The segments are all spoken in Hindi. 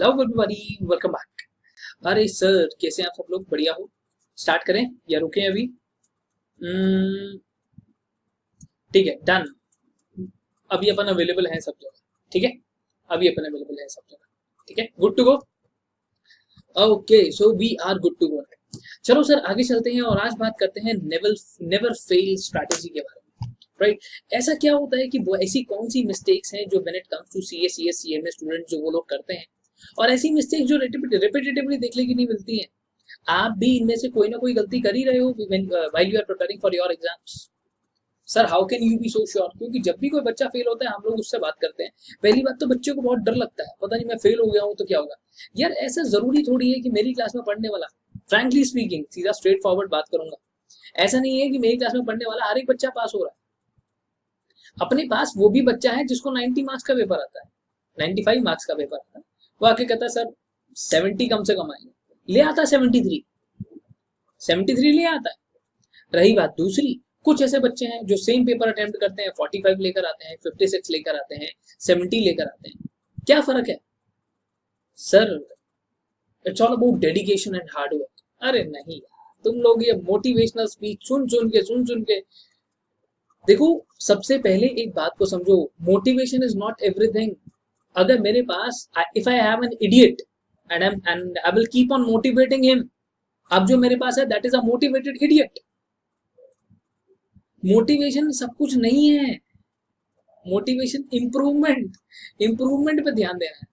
Hello everybody, welcome back. अरे सर, कैसे हैं आप सब लोग? बढ़िया हो? स्टार्ट करें या रुकें अभी? हम्म, ठीक है, डन। अभी अपन अवेलेबल हैं सब जगह। ठीक है, अभी अपन अवेलेबल हैं सब जगह। ठीक है, good to go. Okay, so we are good to go. चलो सर, आगे चलते हैं और आज बात करते हैं नेवर नेवर फेल स्ट्रैटेजी के बारे में। राइट, ऐसा क्या होता है कि वो ऐसी कौन सी मिस्टेक्स हैं जो when it comes to CA student जो वो लोग करते हैं, और ऐसी मिस्टेक जो रिपीटेटिवली देखने की नहीं मिलती हैं। आप भी इनमें से कोई ना कोई गलती कर ही रहे हो while you are preparing for your exams. Sir, how can you be so sure? क्योंकि जब भी कोई बच्चा फेल होता है हम लोग उससे बात करते हैं। पहली बात तो बच्चे को बहुत डर लगता है, पता नहीं मैं फेल हो गया हूँ तो क्या होगा। यार, ऐसा जरूरी थोड़ी है कि मेरी क्लास में पढ़ने वाला, फ्रैंकली स्पीकिंग, सीधा स्ट्रेट फॉरवर्ड बात करूंगा, ऐसा नहीं है कि मेरी क्लास में पढ़ने वाला हर एक बच्चा पास हो रहा है। अपने पास वो भी बच्चा है जिसको 90 मार्क्स का पेपर आता है, 95 मार्क्स का पेपर आता है। वो आके कहता है सर 70 कम से कम आएंगे, ले आता है 73 ले आता है। रही बात दूसरी, कुछ ऐसे बच्चे हैं जो सेम पेपर अटेम्प्ट करते हैं, 45 लेकर आते हैं, 56 लेकर आते हैं, 70 लेकर आते हैं। क्या फर्क है sir? It's all about dedication and hard work. अरे नहीं यार, तुम लोग ये मोटिवेशनल स्पीच सुन सुन के देखो, सबसे पहले एक बात को समझो, मोटिवेशन इज नॉट एवरीथिंग। अगर मेरे पास, if I have an idiot and I will keep on motivating him, अब जो मेरे पास है that is a motivated idiot. Motivation सब कुछ नहीं है। मोटिवेशन इंप्रूवमेंट पे ध्यान देना है।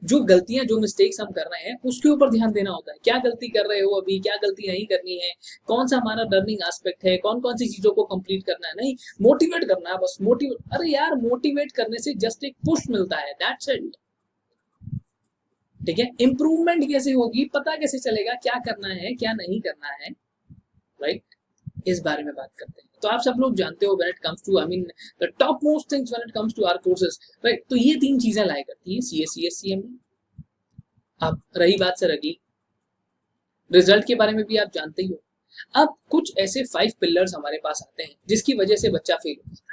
जो गलतियां, जो मिस्टेक्स हम कर रहे हैं उसके ऊपर ध्यान देना होता है। क्या गलती कर रहे हो अभी, क्या गलती नहीं करनी है, कौन सा हमारा लर्निंग एस्पेक्ट है, कौन कौन सी चीजों को कंप्लीट करना है। नहीं, मोटिवेट करना है बस। मोटिवेट, अरे यार, मोटिवेट करने से जस्ट एक पुश मिलता है, दैट्स इट। ठीक है, इंप्रूवमेंट कैसे होगी, पता कैसे चलेगा क्या करना है क्या नहीं करना है, राइट? इस बारे में बात करते हैं। तो आप सब लोग जानते हो, when it comes to, I mean, the top most things when it comes to our courses, right? तो ये तीन चीजें लाई करती हैं सीएम में। अब रही बात सर अगली, रिजल्ट के बारे में भी आप जानते ही हो। अब कुछ ऐसे 5 पिलर्स हमारे पास आते हैं जिसकी वजह से बच्चा फेल होता है।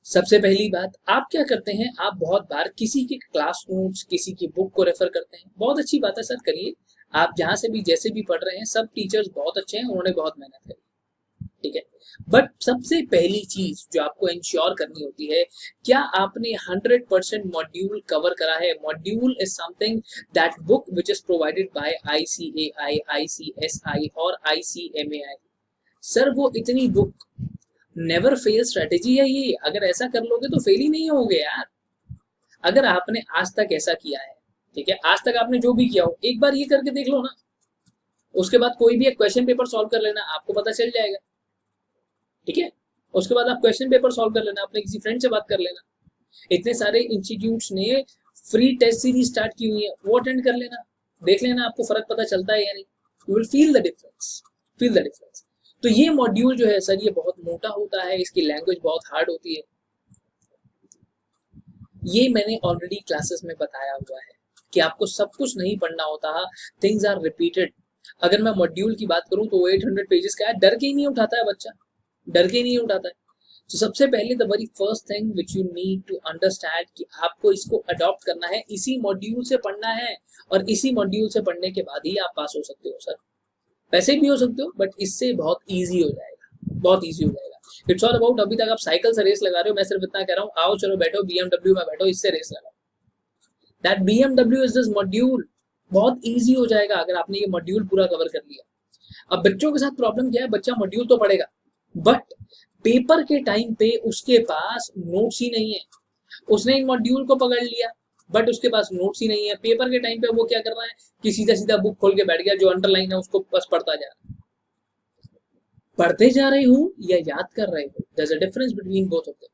सबसे पहली बात, आप क्या करते हैं, आप बहुत बार किसी के क्लास नोट्स, किसी की बुक को रेफर करते हैं। बहुत अच्छी बात है सर, करिए। आप जहां से भी जैसे भी पढ़ रहे हैं, सब टीचर्स बहुत अच्छे हैं, उन्होंने बहुत मेहनत करी, ठीक है। बट सबसे पहली चीज जो आपको इंश्योर करनी होती है, क्या आपने 100% मॉड्यूल कवर करा है? Module is something, that book which is provided by ICAI, ICSI और ICMAI। सर, वो इतनी बुक नेवर फेल स्ट्रेटेजी है ये। अगर ऐसा कर लोगे तो फेल ही नहीं होगे यार। अगर आपने आज तक ऐसा किया है, ठीक है, आज तक आपने जो भी किया हो, एक बार ये करके देख लो ना। उसके बाद कोई भी एक क्वेश्चन पेपर सॉल्व कर लेना, आपको पता चल जाएगा, ठीक है। उसके बाद आप क्वेश्चन पेपर सॉल्व कर लेना, अपने किसी फ्रेंड से बात कर लेना। इतने सारे इंस्टीट्यूट्स ने फ्री टेस्ट सीरीज स्टार्ट की हुई है, वो अटेंड कर लेना, देख लेना आपको फर्क पता चलता है या नहीं। You will feel the difference. तो ये मॉड्यूल जो है सर, ये बहुत मोटा होता है, इसकी लैंग्वेज बहुत हार्ड होती है। ये मैंने ऑलरेडी क्लासेस में बताया हुआ है कि आपको सब कुछ नहीं पढ़ना होता, थिंग्स आर रिपीटेड। अगर मैं मॉड्यूल की बात करूं तो 800 पेजेस का है, डर के ही नहीं उठाता है बच्चा, डर के नहीं उठाता है। तो सबसे पहले the very first thing which you need to understand कि आपको इसको अडॉप्ट करना है, इसी मॉड्यूल से पढ़ना है, और इसी मॉड्यूल से पढ़ने के बाद ही आप पास हो सकते हो सर। वैसे भी हो सकते हो, बट इससे बहुत ईजी हो जाएगा, बहुत ईजी हो जाएगा। इट्स ऑल अबाउट, अभी तक आप साइकिल से रेस लगा रहे हो, मैं सिर्फ इतना कह रहा हूँ, आओ चलो बैठो BMW में, बैठो, इससे रेस लगाओ। That BMW is this module. बहुत ईजी हो जाएगा अगर आपने ये मॉड्यूल पूरा कवर कर लिया। अब बच्चों के साथ प्रॉब्लम क्या है, बच्चा मॉड्यूल तो पढ़ेगा बट पेपर के टाइम पे उसके पास नोट्स ही नहीं है। उसने इन मॉड्यूल को पकड़ लिया बट उसके पास नोट्स ही नहीं है। पेपर के टाइम पे वो क्या कर रहा है कि सीधा सीधा बुक खोल के बैठ गया, जो अंडरलाइन है उसको बस पढ़ता जा रहा है। पढ़ते जा रहे हो या याद कर रहे हो, there is a difference between both of them.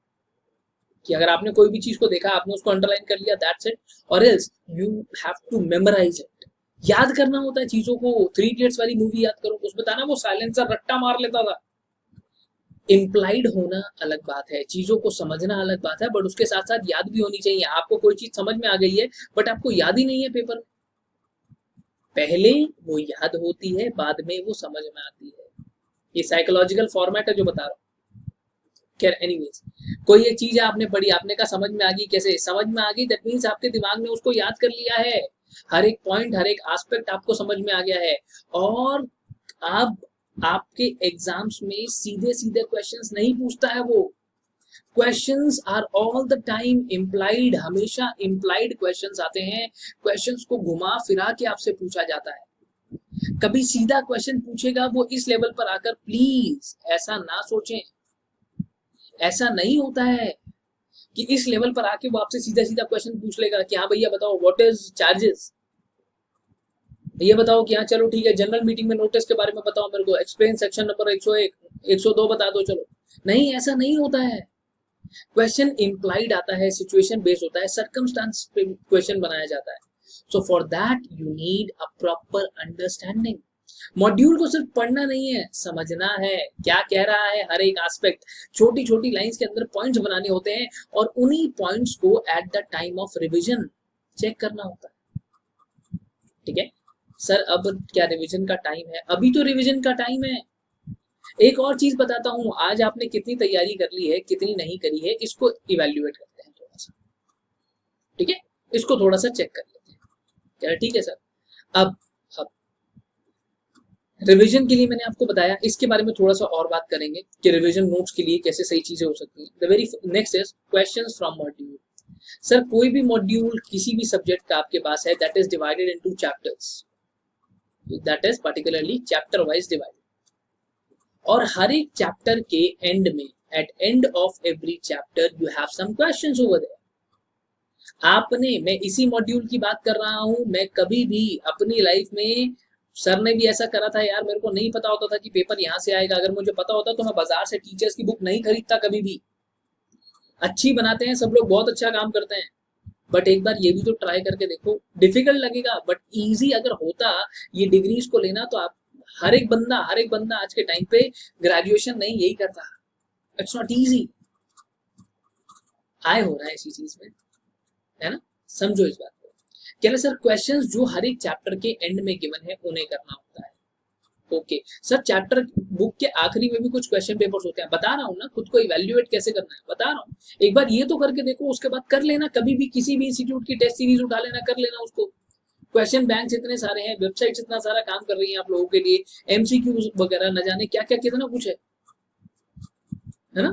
कि अगर आपने कोई भी चीज को देखा, आपने उसको अंडरलाइन कर लिया, दैट्स इट, और else you have to memorise it. याद करना होता है चीजों को। 3 इडियट्स वाली मूवी याद करो, उसमें था ना वो साइलेंसर रट्टा मार लेता था। इम्प्लाइड होना अलग बात है, चीजों को समझना अलग बात है, बट उसके साथ साथ याद भी होनी चाहिए। आपको कोई चीज समझ में आ गई है बट आपको याद ही नहीं है पेपर में, पहले वो याद होती है, बाद में वो समझ में आती है। ये साइकोलॉजिकल फॉर्मेट है जो बता रहा हूँ। खैर एनीवेज, कोई एक चीज है आपने पढ़ी, आपने कहा समझ में आ गई, कैसे समझ में आ गई? दैट मीन्स आपके दिमाग ने उसको याद कर लिया है, हर एक पॉइंट हर एक एस्पेक्ट आपको समझ में आ गया है। और अब आपके एग्जाम्स में सीधे सीधे क्वेश्चंस नहीं पूछता है वो, questions are all the time implied, हमेशा इम्प्लाइड क्वेश्चंस आते हैं, क्वेश्चंस को घुमा फिरा के आपसे पूछा जाता है। कभी सीधा क्वेश्चन पूछेगा वो इस लेवल पर आकर, प्लीज ऐसा ना सोचें, ऐसा नहीं होता है कि इस लेवल पर आके वो आपसे सीधा सीधा क्वेश्चन पूछ लेगा कि हाँ भैया बताओ व्हाट इज चार्जेस, ये बताओ कि हाँ चलो ठीक है जनरल मीटिंग में नोटिस के बारे में बताओ मेरे को, एक्सप्लेन सेक्शन नंबर 101 102 बता दो चलो। नहीं, ऐसा नहीं होता है। क्वेश्चन इम्प्लाइड आता है, सिचुएशन बेस्ड होता है, सर्कमस्टांस पे क्वेश्चन बनाया जाता है। So for that you need a proper understanding. Module को सिर्फ पढ़ना नहीं है, समझना है क्या कह रहा है, हर एक एस्पेक्ट, छोटी छोटी लाइंस के अंदर पॉइंट्स बनाने होते हैं और उन्हीं पॉइंट्स को at the time of revision check करना होता है। ठीक है सर, अब क्या रिवीजन का टाइम है? अभी तो रिवीजन का टाइम है। एक और चीज बताता हूं, आज आपने कितनी तैयारी कर ली है, कितनी नहीं करी है, इसको इवेल्युएट करते हैं थोड़ा सा। ठीक है, इसको थोड़ा सा चेक कर लेते हैं। क्या ठीक है सर? अब रिवीजन के लिए मैंने आपको बताया, इसके बारे में थोड़ा सा और बात करेंगे कि रिवीजन नोट्स के लिए कैसे सही चीजें हो सकती हैं। The very next is questions from module. Sir कोई भी मॉड्यूल किसी भी सब्जेक्ट का आपके पास है, that is divided into chapters, that is particularly chapter wise divided, और हर एक चैप्टर के एंड में, at end of every chapter you have some questions over there. आपने, मैं इसी मॉड्यूल की बात कर रहा हूं, मैं कभी भी अपनी लाइफ में, सर ने भी ऐसा करा था यार, मेरे को नहीं पता होता था कि पेपर यहाँ से आएगा, अगर मुझे पता होता तो मैं बाजार से टीचर्स की बुक नहीं खरीदता कभी भी। अच्छी बनाते हैं सब लोग, बहुत अच्छा काम करते हैं, बट एक बार ये भी तो ट्राई करके देखो। डिफिकल्ट लगेगा बट इजी अगर होता ये डिग्रीज को लेना, तो आप, हर एक बंदा आज के टाइम पे ग्रेजुएशन नहीं यही करता। It's not easy. आए हो रहा है इसी चीज में, है ना? समझो इस बात को। क्या सर क्वेश्चंस जो हर एक चैप्टर के एंड में गिवन है उन्हें करना होता है? ओके सर, चैप्टर बुक के आखिरी में भी कुछ क्वेश्चन पेपर्स होते हैं, बता रहा हूँ ना, खुद को इवैल्यूएट कैसे करना है बता रहा हूँ। एक बार ये तो करके देखो, उसके बाद कर लेना, कभी भी किसी भी इंस्टीट्यूट की टेस्ट सीरीज उठा लेना, कर लेना उसको। क्वेश्चन बैंक इतने सारे हैं, वेबसाइट इतना सारा काम कर रही है आप लोगों के लिए, एमसीक्यू वगैरह न जाने क्या क्या कितना कुछ है ना?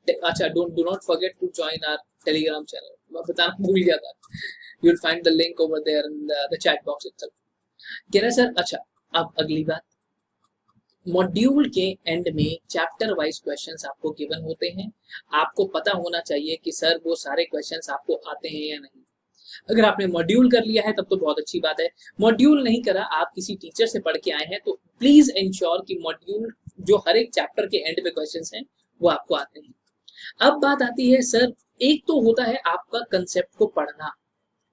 अच्छा, do not forget to join our Telegram channel, मैं बताना भूल गया था। You will find the link over there in the chat box itself. कह रहा सर, अच्छा अब अगली बात, मॉड्यूल के एंड में चैप्टर वाइज क्वेश्चंस आपको गिवन होते हैं। आपको पता होना चाहिए कि सर वो सारे क्वेश्चंस आपको आते हैं या नहीं। अगर आपने मॉड्यूल कर लिया है तब तो बहुत अच्छी बात है, मॉड्यूल नहीं करा, आप किसी टीचर से पढ़ के आए हैं, तो प्लीज इंश्योर कि मॉड्यूल जो हर एक चैप्टर के एंड पे क्वेश्चंस हैं वो आपको आते हैं। अब बात आती है सर, एक तो होता है आपका कंसेप्ट को पढ़ना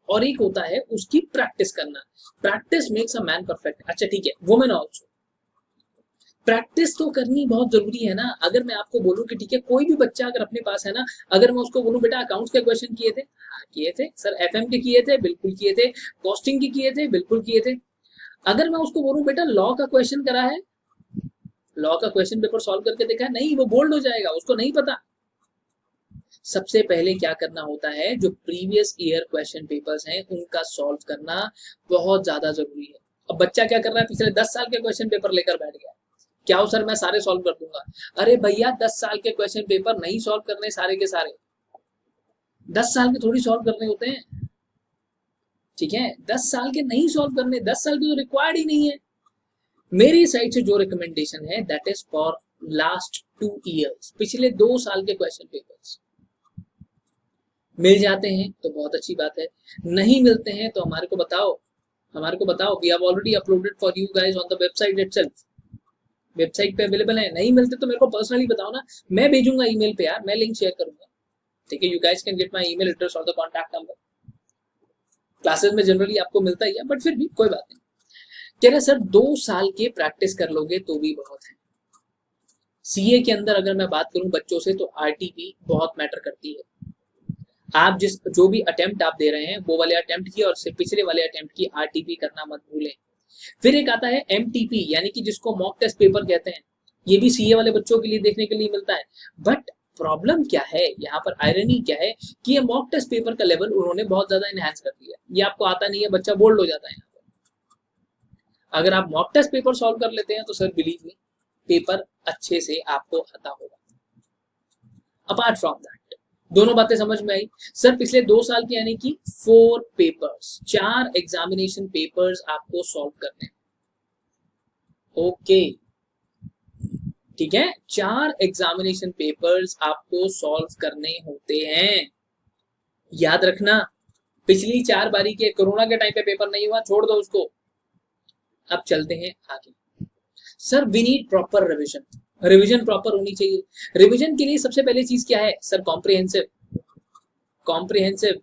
और एक होता है उसकी प्रैक्टिस करना। Practice makes a man perfect. अच्छा ठीक है, वुमेन ऑल्सो प्रैक्टिस तो करनी बहुत जरूरी है ना। अगर मैं आपको बोलूं कि ठीक है, कोई भी बच्चा अगर अपने पास है ना, अगर मैं उसको बोलूं बेटा अकाउंट्स के क्वेश्चन किए थे, हाँ किए थे सर, एफएम के किए थे, बिल्कुल किए थे, कॉस्टिंग के किए थे, बिल्कुल किए थे। अगर मैं उसको बोलूं बेटा लॉ का क्वेश्चन करा है, लॉ का क्वेश्चन पेपर सॉल्व करके देखा है, नहीं, वो बोल्ड हो जाएगा, उसको नहीं पता। सबसे पहले क्या करना होता है, जो प्रीवियस ईयर क्वेश्चन पेपर्स हैं उनका सॉल्व करना बहुत ज्यादा जरूरी है। अब बच्चा क्या कर रहा है, पिछले 10 साल के क्वेश्चन पेपर लेकर बैठ गया, क्या हो सर मैं सारे सॉल्व कर दूंगा। अरे भैया 10 साल के क्वेश्चन पेपर नहीं सॉल्व करने सारे के सारे, 10 साल के थोड़ी सॉल्व करने होते हैं। ठीक है, 10 साल के नहीं सॉल्व करने, 10 साल के तो रिक्वायर्ड ही नहीं है। मेरी साइड से जो रिकमेंडेशन है that is for last 2 years, पिछले 2 साल के क्वेश्चन पेपर्स मिल जाते हैं तो बहुत अच्छी बात है, नहीं मिलते हैं तो हमारे को बताओ, we have already uploaded for you guys on the website itself, website पे अवेलेबल है। नहीं मिलते तो मेरे को पर्सनली बताओ ना, मैं भेजूंगा ईमेल पे यार, मैं लिंक शेयर करूंगा। ठीक है, you guys can get my email address और द कांटेक्ट नंबर। क्लासेस में जनरली आपको मिलता ही है, बट फिर भी कोई बात नहीं। कह रहे सर 2 साल के प्रैक्टिस कर लोगे तो भी बहुत है। सीए के अंदर अगर मैं बात करूं बच्चों से, तो आरटीपी बहुत मैटर करती है। आप जो भी अटेम्प्ट आप दे रहे हैं वो वाले अटेम्प्ट की और से पिछले वाले अटेम्प्ट की आरटीपी करना मत भूलें। फिर एक आता है एमटीपी, यानी कि जिसको मॉक टेस्ट पेपर कहते हैं, ये भी सीए वाले बच्चों के लिए देखने के लिए मिलता है, बट प्रॉब्लम क्या है यहाँ पर, आयरनी क्या है कि ये मॉक टेस्ट पेपर का लेवल उन्होंने बहुत ज्यादा एनहांस कर दिया। ये आपको आता नहीं है, बच्चा बोल्ड हो जाता है यहाँ पर। अगर आप मॉक टेस्ट पेपर सॉल्व कर लेते हैं तो सर बिलीव मी पेपर अच्छे से आपको आता होगा। अपार्ट फ्रॉम दैट, दोनों बातें समझ में आई। सर पिछले 2 साल की यानी कि 4 पेपर्स, 4 एग्जामिनेशन पेपर्स आपको सॉल्व करने हैं। ओके ठीक है, 4 एग्जामिनेशन पेपर्स आपको सॉल्व करने होते हैं, याद रखना। पिछली 4 बारी के कोरोना के टाइम पे पेपर नहीं हुआ, छोड़ दो उसको। अब चलते हैं आगे। Sir we need proper revision, revision proper होनी चाहिए। रिविजन के लिए सबसे पहले चीज क्या है sir, comprehensive. Comprehensive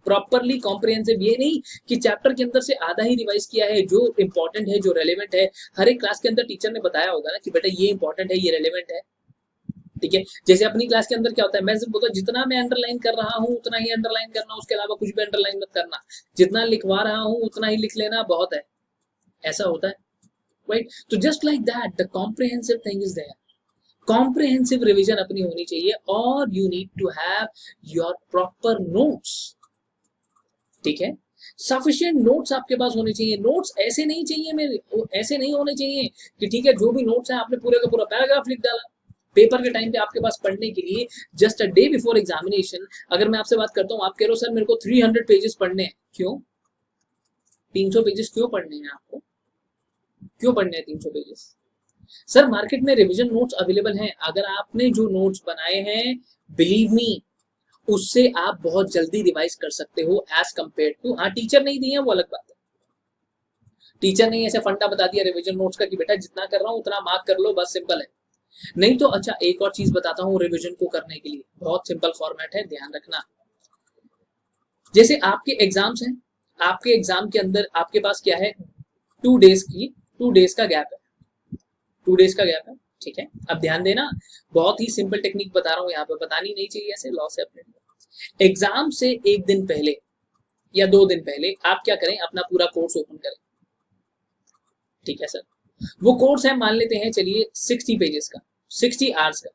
properly comprehensive, ये नहीं कि चैप्टर के अंदर से आधा ही रिवाइज किया है, जो इंपॉर्टेंट है, जो रेलेवेंट है। हर एक क्लास के अंदर टीचर ने बताया होगा ना कि बेटा ये इंपॉर्टेंट है, ये रेलेवेंट है, ठीक है। जैसे अपनी क्लास के अंदर क्या होता है, मैं सिर्फ बोलता हूं जितना मैं अंडरलाइन कर रहा हूं उतना ही अंडरलाइन करना, उसके अलावा कुछ भी अंडरलाइन मत करना। जितना लिखवा रहा हूं उतना ही लिख लेना, बहुत है, ऐसा होता है, राइट। तो just like that the comprehensive thing is there. Comprehensive revision अपनी होनी चाहिए और you need to have your proper notes, ठीक है। सफिशिएंट नोट्स आपके पास होने चाहिए। नोट्स ऐसे नहीं चाहिए मेरे, ऐसे नहीं होने चाहिए कि ठीक है जो भी नोट्स है आपने पूरे का पूरा पैराग्राफ लिख डाला पेपर के टाइम पे आपके पास पढ़ने के लिए, just a day before examination. अगर मैं आपसे बात करता हूँ, आप कह रहे हो सर मेरे को 300 पेजेस पढ़ने हैं, क्यों 300 पेजेस क्यों पढ़ने हैं आपको, क्यों पढ़ने हैं 300 पेजेस? सर मार्केट में रिवीजन नोट्स अवेलेबल हैं, अगर आपने जो नोट्स बनाए हैं बिलीव मी उससे आप बहुत जल्दी रिवाइज कर सकते हो एज कंपेयर टू, हाँ टीचर नहीं दिए हैं वो अलग बात है। टीचर ने ऐसे फंडा बता दिया रिवीजन नोट्स का कि बेटा जितना कर रहा हूं उतना मार्क कर लो, बस सिंपल है। नहीं तो अच्छा एक और चीज बताता हूँ रिवीजन को करने के लिए, बहुत सिंपल फॉर्मेट है, ध्यान रखना। जैसे आपके एग्जाम्स हैं, आपके एग्जाम के अंदर आपके पास क्या है, 2 डेज का गैप है, 2 डेज का गैप है, ठीक है। अब ध्यान देना, बहुत ही सिंपल टेक्निक बता रहा हूँ यहाँ पे, बतानी नहीं चाहिए ऐसे लॉ से अपने। एग्जाम से 1 दिन पहले या 2 दिन पहले आप क्या करें, अपना पूरा कोर्स ओपन करें, ठीक है सर। वो कोर्स है मान लेते हैं चलिए 60 पेजेस का, 60 आवर्स का,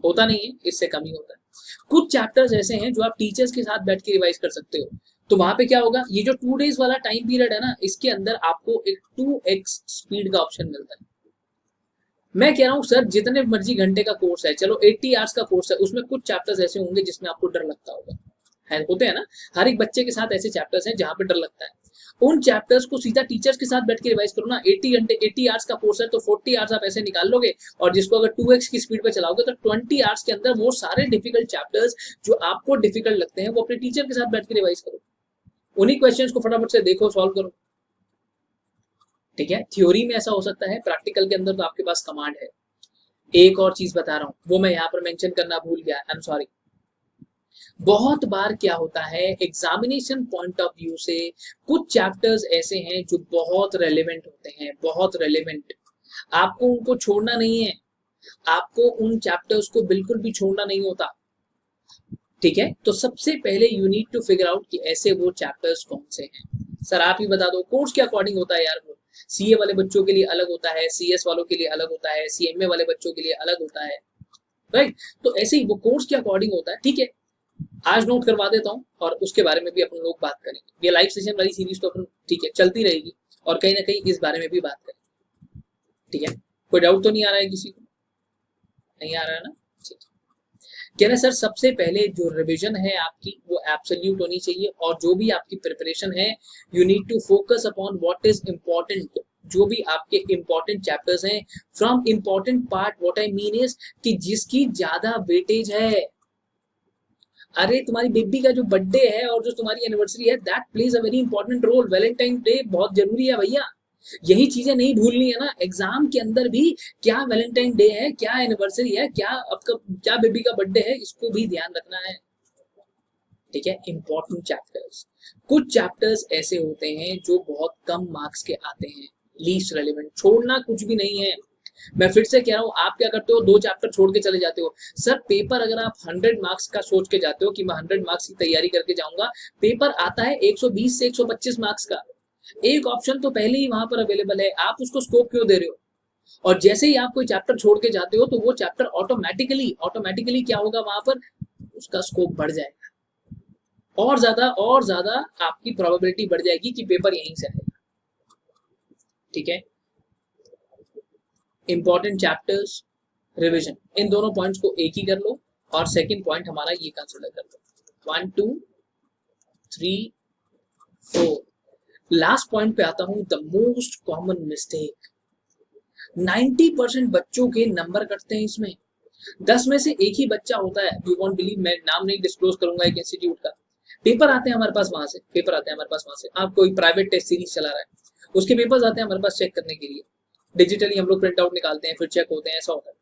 होता नहीं है, इससे कम ही होता है। कुछ चैप्टर्स ऐसे हैं जो आप टीचर्स के साथ बैठ के रिवाइज कर सकते हो, तो वहां पे क्या होगा, ये जो 2 डेज वाला टाइम पीरियड है ना, इसके अंदर आपको एक 2x स्पीड का ऑप्शन मिलता है। मैं कह रहा हूँ सर जितने मर्जी घंटे का कोर्स है, चलो 80 आवर्स का कोर्स है, उसमें कुछ चैप्टर्स ऐसे होंगे जिसमें आपको डर लगता होगा, है होते हैं ना, हर एक बच्चे के साथ ऐसे चैप्टर्स हैं जहां पे डर लगता है। उन चैप्टर्स को सीधा टीचर्स के साथ बैठ के रिवाइज करो ना। 80 घंटे 80 आवर्स का कोर्स है तो 40 आवर्स आप ऐसे निकाल लोगे, और जिसको अगर 2x की स्पीड पे चलाओगे तो 20 आवर्स के अंदर वो सारे डिफिकल्ट चैप्टर्स जो आपको डिफिकल्ट लगते हैं वो अपने टीचर के साथ बैठ के रिवाइज करो, उन्हीं क्वेश्चंस को फटाफट से देखो, सॉल्व करो, ठीक है। थ्योरी में ऐसा हो सकता है, प्रैक्टिकल के अंदर तो आपके पास कमांड है। एक और चीज बता रहा हूं, वो मैं यहाँ पर मेंशन करना भूल गया, आई एम सॉरी। बहुत बार क्या होता है एग्जामिनेशन पॉइंट ऑफ व्यू से, कुछ चैप्टर्स ऐसे हैं जो बहुत रेलेवेंट होते हैं, बहुत रेलेवेंट, आपको उनको छोड़ना नहीं है, आपको उन चैप्टर्स को बिल्कुल भी छोड़ना नहीं होता, ठीक है। तो सबसे पहले you need to figure out कि ऐसे वो चैप्टर्स कौन से हैं। सर आप ही बता दो, कोर्स के अकॉर्डिंग होता है यार, वो सीए वाले बच्चों के लिए अलग होता है, सीएस वालों के लिए अलग होता है, सीएमए वाले बच्चों के लिए अलग होता है, राइट। तो ऐसे ही वो कोर्स के अकॉर्डिंग होता है, ठीक है। आज नोट करवा देता हूँ और उसके बारे में भी अपन लोग बात करेंगे। ये लाइव सेशन वाली सीरीज तो अपन ठीक है चलती रहेगी और कहीं ना कहीं इस बारे में भी बात करेंगे, ठीक है। कोई डाउट तो नहीं आ रहा है किसी को, नहीं आ रहा है ना, ठीक है। कह रहे सर सबसे पहले जो रिवीजन है आपकी वो एब्सोल्यूट होनी चाहिए, और जो भी आपकी प्रिपरेशन है you need to focus upon what is important, जो भी आपके इंपॉर्टेंट चैप्टर्स हैं from important part, what I mean is कि जिसकी ज्यादा वेटेज है। अरे तुम्हारी बेबी का जो बर्थडे है और जो तुम्हारी एनिवर्सरी है that plays a very important role, Valentine day बहुत जरूरी है भैया, यही चीजें नहीं भूलनी है ना एग्जाम के अंदर भी। क्या वैलेंटाइन डे है, क्या एनिवर्सरी है, क्या आपका क्या बेबी का बर्थडे है, इसको भी ध्यान रखना है, ठीक है। इंपॉर्टेंट चैप्टर्स, कुछ चैप्टर्स ऐसे होते हैं जो बहुत कम मार्क्स के आते हैं, लीस्ट रेलेवेंट, छोड़ना कुछ भी नहीं है। मैं फिर से कह रहा हूं, आप क्या करते हो, 2 चैप्टर छोड़ के चले जाते हो। सर पेपर अगर आप 100 मार्क्स का सोच के जाते हो कि मैं 100 मार्क्स की तैयारी करके जाऊंगा, पेपर आता है 120 से 125 मार्क्स का, एक ऑप्शन तो पहले ही वहां पर अवेलेबल है, आप उसको स्कोप क्यों दे रहे हो? और जैसे ही आप कोई चैप्टर छोड़ के जाते हो तो वो चैप्टर ऑटोमेटिकली क्या होगा, वहां पर उसका स्कोप बढ़ जाएगा, और ज्यादा आपकी प्रोबेबिलिटी बढ़ जाएगी कि पेपर यहीं से आएगा। ठीक है, इंपॉर्टेंट चैप्टर्स, रिविजन, इन दोनों पॉइंट्स को एक ही कर लो और सेकंड पॉइंट हमारा ये कंसिडर कर लो। 1 2 3 4। लास्ट पॉइंट पे आता हूं, द मोस्ट कॉमन मिस्टेक। 90% बच्चों के नंबर कटते हैं इसमें। 10 में से एक ही बच्चा होता है, यू वॉन्ट बिलीव, मैं नाम नहीं डिस्क्लोज करूंगा एक इंस्टीट्यूट का, पेपर आते हैं हमारे पास वहां से, आप कोई प्राइवेट टेस्ट सीरीज चला रहा है, उसके पेपर्स आते हैं हमारे पास चेक करने के लिए, डिजिटली हम लोग प्रिंट आउट निकालते हैं, फिर चेक होते हैं, ऐसा होता है।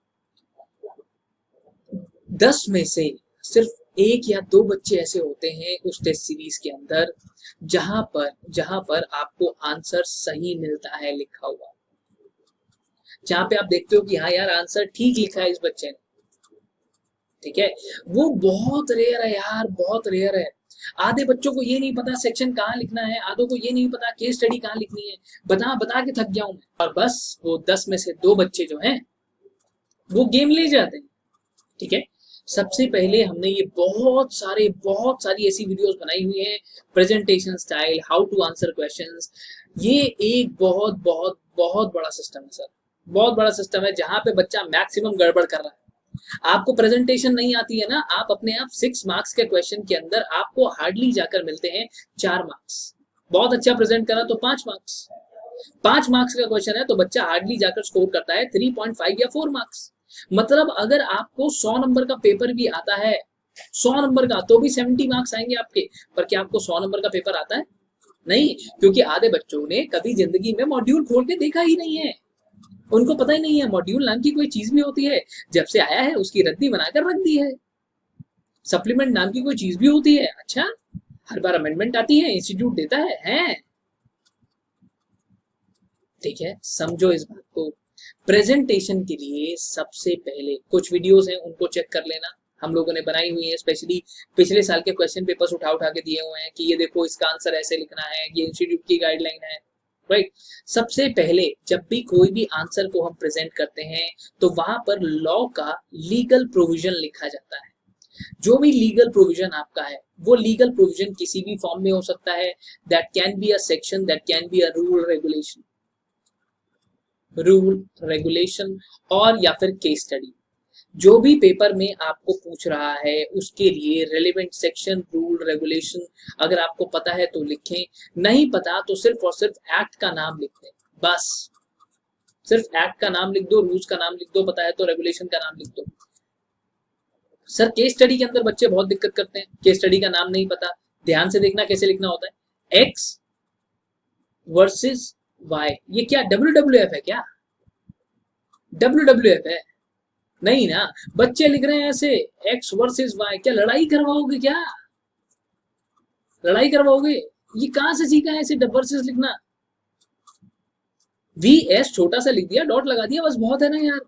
10 में से सिर्फ 1 या 2 बच्चे ऐसे होते हैं उस टेस्ट सीरीज के अंदर जहां पर आपको आंसर सही मिलता है लिखा हुआ, जहां पे आप देखते हो कि हाँ यार आंसर ठीक लिखा है इस बच्चे ने। ठीक है, वो बहुत रेयर है यार, बहुत रेयर है। आधे बच्चों को ये नहीं पता सेक्शन कहाँ लिखना है, आधों को ये नहीं पता केस स्टडी कहाँ लिखनी है, बता बता के थक जाऊं मैं। और बस वो 10 में से 2 बच्चे जो हैं वो गेम ले जाते हैं। ठीक है, सबसे पहले हमने ये बहुत सारी ऐसी वीडियोस बनाई हुई हैं, presentation style, how to answer questions. ये एक बहुत बड़ा सिस्टम है सर, बहुत बड़ा सिस्टम है, जहां पे बच्चा मैक्सिमम गड़बड़ कर रहा है। आपको प्रेजेंटेशन नहीं आती है ना, आप अपने आप 6 मार्क्स के क्वेश्चन के अंदर आपको हार्डली जाकर मिलते हैं 4 मार्क्स। बहुत अच्छा प्रेजेंट करा तो 5 मार्क्स, 5 मार्क्स का क्वेश्चन है तो बच्चा हार्डली जाकर स्कोर करता है 3.5 या 4 मार्क्स। मतलब अगर आपको 100 नंबर का पेपर भी आता है, 100 नंबर का, तो भी 70 मार्क्स आएंगे आपके। पर क्या आपको 100 नंबर का पेपर आता है? नहीं, क्योंकि आधे बच्चों ने कभी जिंदगी में मॉड्यूल खोल के देखा ही नहीं है, उनको पता ही नहीं है मॉड्यूल नाम की कोई चीज भी होती है, जब से आया है उसकी रद्दी बनाकर रख दी है। सप्लीमेंट नाम की कोई चीज भी होती है, अच्छा हर बार अमेंडमेंट आती है, इंस्टीट्यूट देता है? ठीक है, समझो इस बात को। प्रेजेंटेशन के लिए सबसे पहले कुछ वीडियोस हैं, उनको चेक कर लेना, हम लोगों ने बनाई हुई है, स्पेशली पिछले साल के क्वेश्चन पेपर्स उठा के दिए हुए हैं कि ये देखो इसका आंसर ऐसे लिखना है, ये इंस्टीट्यूट की गाइडलाइन है, राइट। सबसे पहले जब भी कोई भी आंसर को हम प्रेजेंट करते हैं तो वहां पर लॉ का लीगल प्रोविजन लिखा जाता है। जो भी लीगल प्रोविजन आपका है, वो लीगल प्रोविजन किसी भी फॉर्म में हो सकता है, that can be a section, that can be a rule regulation और या फिर केस स्टडी। जो भी पेपर में आपको पूछ रहा है उसके लिए रेलेवेंट सेक्शन, रूल, रेगुलेशन अगर आपको पता है तो लिखें, नहीं पता तो सिर्फ और सिर्फ एक्ट का नाम लिख दें, बस सिर्फ एक्ट का नाम लिख दो, रूल्स का नाम लिख दो, पता है तो रेगुलेशन का नाम लिख दो। सर केस स्टडी के अंदर बच्चे बहुत दिक्कत करते हैं, केस स्टडी का नाम नहीं पता। ध्यान से देखना कैसे लिखना होता है, एक्स वर्सेस वाई। ये क्या WWF है क्या? WWF है? नहीं ना, बच्चे लिख रहे हैं ऐसे एक्स वर्सेस वाई। क्या लड़ाई करवाओगे क्या? लड़ाई करवाओगे? ये कहां से सीखा है ऐसे वर्सेस लिखना? VS छोटा सा लिख दिया, डॉट लगा दिया, बस बहुत है ना यार।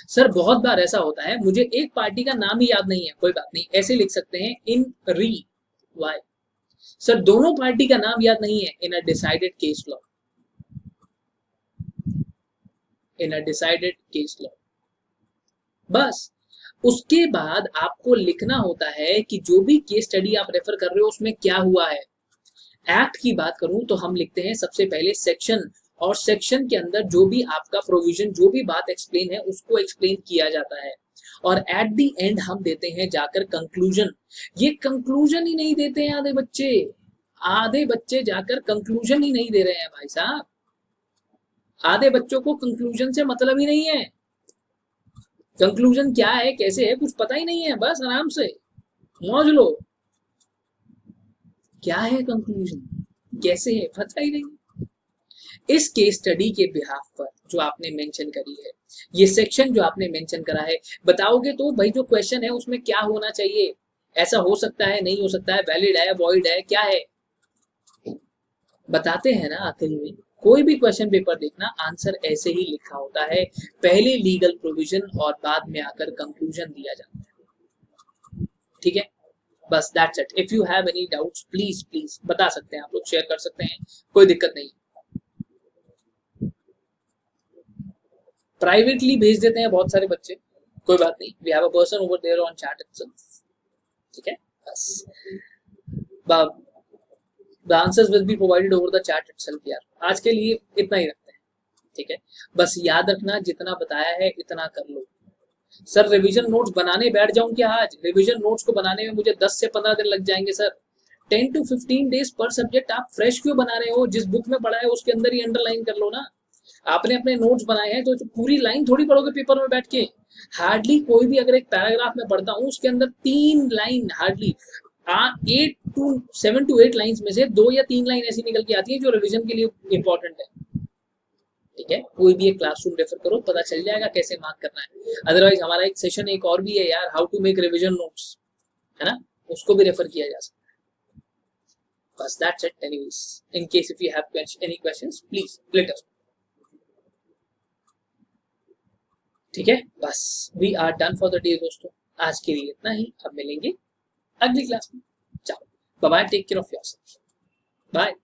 सर बहुत बार ऐसा होता है, मुझे एक पार्टी का नाम ही याद नहीं है, कोई बात नहीं, ऐसे लिख सकते हैं इन री वाई। सर दोनों पार्टी का नाम याद नहीं है, इन अ डिसाइडेड केस लॉ, इन अ डिसाइडेड केस लॉ। बस उसके बाद आपको लिखना होता है कि जो भी केस स्टडी आप रेफर कर रहे हो उसमें क्या हुआ है। एक्ट की बात करूं तो हम लिखते हैं सबसे पहले सेक्शन, और सेक्शन के अंदर जो भी आपका प्रोविजन, जो भी बात एक्सप्लेन है उसको एक्सप्लेन किया जाता है, और एट द एंड हम देते हैं जाकर कंक्लूजन। ये कंक्लूजन ही नहीं देते हैं आधे बच्चे जाकर कंक्लूजन ही नहीं दे रहे हैं भाई साहब। आधे बच्चों को कंक्लूजन से मतलब ही नहीं है, कंक्लूजन क्या है कैसे है कुछ पता ही नहीं है, बस आराम से मौज लो। क्या है कंक्लूजन, कैसे है, पता ही नहीं। इस केस स्टडी के बिहाफ पर जो आपने मेंशन करी है, ये सेक्शन जो आपने मेंशन करा है, बताओगे तो भाई जो क्वेश्चन है उसमें क्या होना चाहिए, ऐसा हो सकता है, नहीं हो सकता है, वैलिड है, वॉइड है, क्या है, बताते हैं ना आखिर में। कोई भी क्वेश्चन पेपर देखना, आंसर ऐसे ही लिखा होता है, पहले लीगल प्रोविजन और बाद में आकर कंक्लूजन दिया जाता है। ठीक है, बस that's it. If you have any doubts please बता सकते हैं, आप लोग शेयर कर सकते हैं, कोई दिक्कत नहीं। प्राइवेटली भेज देते हैं बहुत सारे बच्चे, कोई बात नहीं, we have a person over there on chat itself, ठीक है। बस the answers will be provided over the chat itself यार। आज के लिए इतना ही रखते हैं, ठीक है। बस याद रखना जितना बताया है इतना कर लो। सर रिवीजन नोट्स बनाने बैठ जाऊं क्या आज? रिवीजन नोट्स को बनाने में मुझे 10 से 15 दिन लग जाएंगे सर। 10 to 15 डेज पर सब्जेक्ट। आप फ्रेश क्यों बना रहे हो? जिस बुक में पढ़ा है उसके अंदर ही अंडरलाइन कर लो ना। आपने अपने नोट्स बनाए हैं तो पूरी लाइन थोड़ी पढ़ोगे पेपर में बैठ के। हार्डली कोई भी अगर एक पैराग्राफ में पढ़ता हूँ उसके अंदर 3 लाइन हार्डली 7 to 8 लाइंस में से 2 या 3 लाइन ऐसी निकल के आती है जो रिवीजन के लिए इंपॉर्टेंट है, ठीक है। कोई भी एक क्लासरूम रेफर करो, पता चल जाएगा कैसे मार्क करना है। अदरवाइज हमारा एक सेशन एक और भी है यार, how to make revision notes, है ना, उसको भी रेफर किया जा सकता है। बस that's it. Anyways, in case if you have any questions please let us, ठीक है। बस we are done for the day दोस्तों, आज के लिए इतना ही। अब मिलेंगे अगली क्लास में। चलो bye bye, take care of yourself, bye.